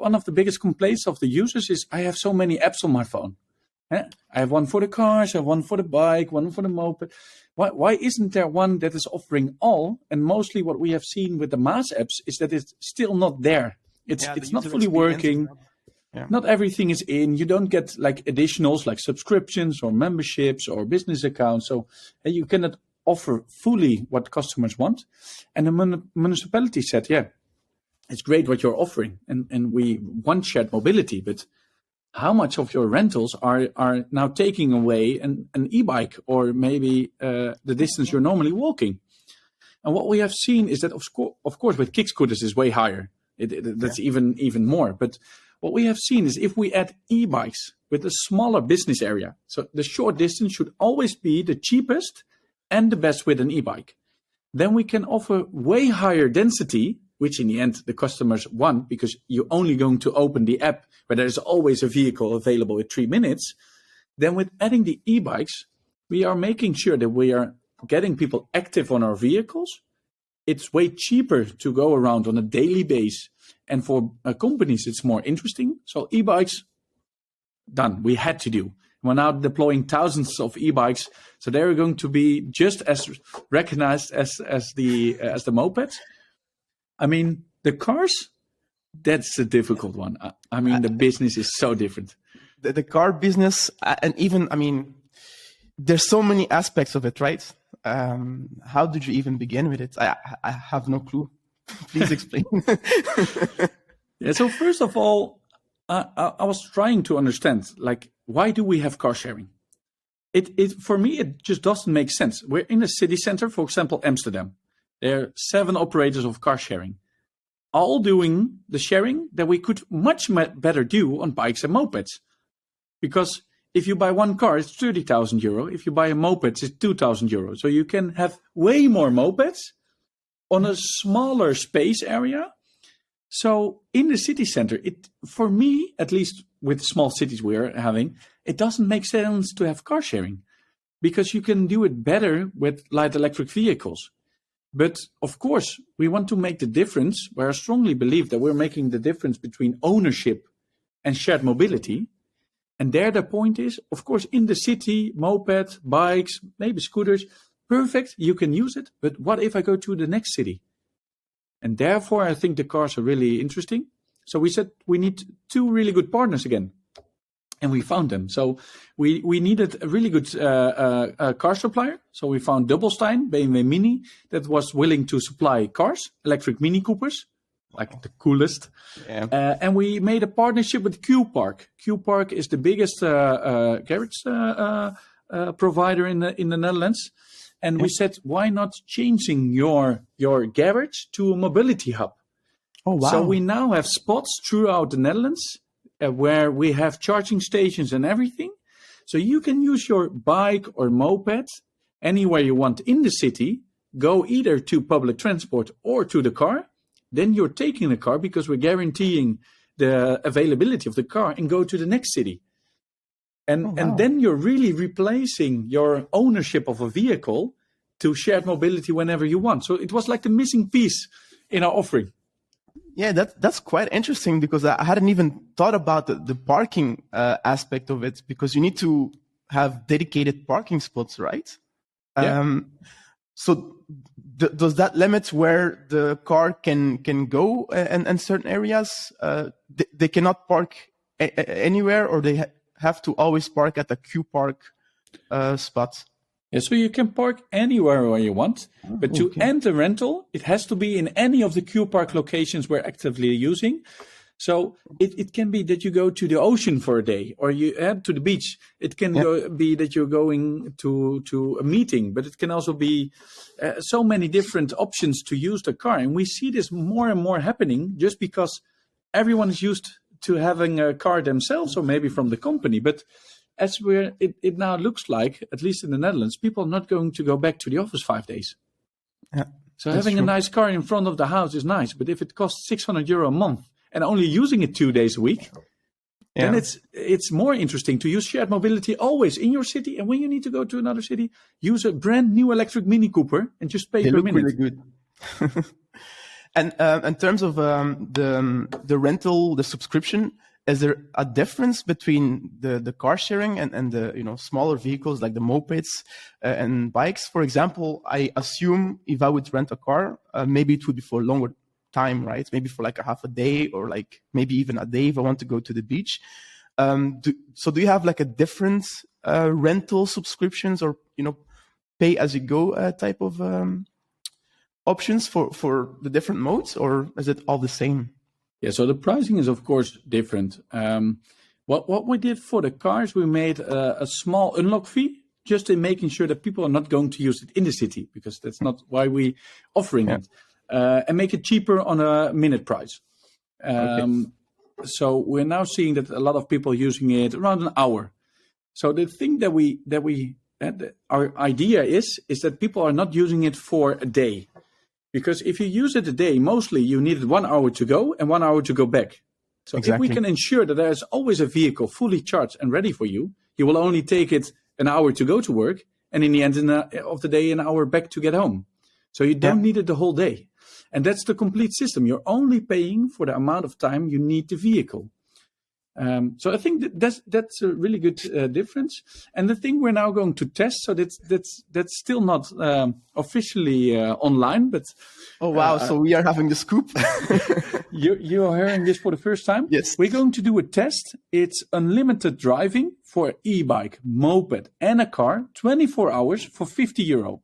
one of the biggest complaints of the users is, I have so many apps on my phone. I have one for the cars, I have one for the bike, one for the moped. Why isn't there one that is offering all? And mostly what we have seen with the mass apps is that it's still not there. It's not fully working. Yeah. Not everything is in. You don't get like additionals like subscriptions or memberships or business accounts. So you cannot offer fully what customers want. And the municipality said, yeah, it's great what you're offering. And we want shared mobility, but how much of your rentals are now taking away an e-bike or maybe the distance you're normally walking? And what we have seen is that, of course, with kick scooters is way higher. That's even more. But what we have seen is if we add e-bikes with a smaller business area, so the short distance should always be the cheapest and the best with an e-bike, then we can offer way higher density, which in the end the customers want, because you're only going to open the app where there's always a vehicle available in 3 minutes. Then with adding the e-bikes, we are making sure that we are getting people active on our vehicles. It's way cheaper to go around on a daily basis. And for companies, it's more interesting. So e-bikes, done. We had to do. We're now deploying thousands of e-bikes. So they're going to be just as recognized as the mopeds. I mean, the cars, that's a difficult one. I mean, the business is so different. The car business, and even, I mean, there's so many aspects of it, right? How did you even begin with it? I have no clue. Please explain. Yeah, so first of all, I was trying to understand, like, why do we have car sharing? For me, it just doesn't make sense. We're in a city center, for example, Amsterdam. There are 7 operators of car sharing, all doing the sharing that we could much better do on bikes and mopeds. Because if you buy one car, it's 30,000 euro. If you buy a moped, it's 2,000 euro. So you can have way more mopeds on a smaller space area. So in the city center, for me, at least with small cities we're having, it doesn't make sense to have car sharing because you can do it better with light electric vehicles. But of course, we want to make the difference, where I strongly believe that we're making the difference between ownership and shared mobility. And there the point is, of course, in the city, moped, bikes, maybe scooters, perfect, you can use it. But what if I go to the next city? And therefore, I think the cars are really interesting. So we said we need 2 really good partners again. And we found them. So we needed a really good car supplier. So we found Doubelstein, BMW Mini, that was willing to supply cars, electric Mini Coopers, like the coolest. Yeah. And we made a partnership with Q Park. Q Park is the biggest garage provider in the Netherlands. And we said, why not changing your garage to a mobility hub? Oh, wow. So we now have spots throughout the Netherlands where we have charging stations and everything. So you can use your bike or moped anywhere you want in the city, go either to public transport or to the car. Then you're taking the car because we're guaranteeing the availability of the car and go to the next city. And then you're really replacing your ownership of a vehicle to shared mobility whenever you want. So it was like the missing piece in our offering. Yeah, that's quite interesting because I hadn't even thought about the parking aspect of it, because you need to have dedicated parking spots, right? Yeah. So does that limit where the car can go in certain areas? They cannot park anywhere, or they have to always park at the Q Park spot? Yeah, so you can park anywhere where you want, but to end a rental, it has to be in any of the Q Park locations we're actively using. So it can be that you go to the ocean for a day, or you head to the beach. It can be that you're going to a meeting, but it can also be so many different options to use the car. And we see this more and more happening just because everyone is used to having a car themselves, or maybe from the company. But as it now looks like, at least in the Netherlands, people are not going to go back to the office 5 days. Yeah, so having a nice car in front of the house is nice, but if it costs 600 euro a month and only using it 2 days a week, then it's more interesting to use shared mobility always in your city. And when you need to go to another city, use a brand new electric Mini Cooper and just pay per minute. They look really good. And in terms of the rental, the subscription, is there a difference between the car sharing and the smaller vehicles like the mopeds and bikes? For example, I assume if I would rent a car, maybe it would be for a longer time, right? Maybe for like a half a day or like maybe even a day if I want to go to the beach. Do you have like a different rental subscriptions or pay as you go type of options for the different modes, or is it all the same? Yeah, so the pricing is of course different. What we did for the cars, we made a small unlock fee, just in making sure that people are not going to use it in the city, because that's not why we offering it, and make it cheaper on a minute price. So we're now seeing that a lot of people using it around an hour. So the thing our idea is that people are not using it for a day. Because if you use it a day, mostly you need 1 hour to go and 1 hour to go back. So if we can ensure that there's always a vehicle fully charged and ready for you, you will only take it an hour to go to work, and in the end of the day, an hour back to get home. So you don't need it the whole day. And that's the complete system. You're only paying for the amount of time you need the vehicle. So I think that's a really good difference. And the thing we're now going to test, so that's still not officially online, but oh wow! So we are having the scoop. you are hearing this for the first time. Yes, we're going to do a test. It's unlimited driving for an e-bike, moped, and a car, 24 hours for €50.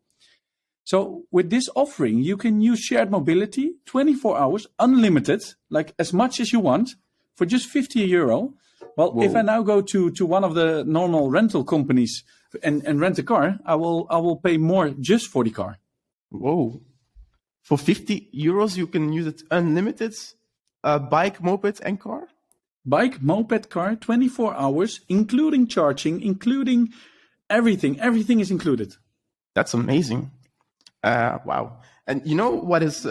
So with this offering, you can use shared mobility 24 hours, unlimited, like as much as you want, for just €50. Well, whoa. If I now go to one of the normal rental companies and rent a car, I will pay more just for the car. Whoa. For €50, you can use it unlimited, bike, moped, and car? Bike, moped, car, 24 hours, including charging, including everything. Everything is included. That's amazing. Wow. And you know what is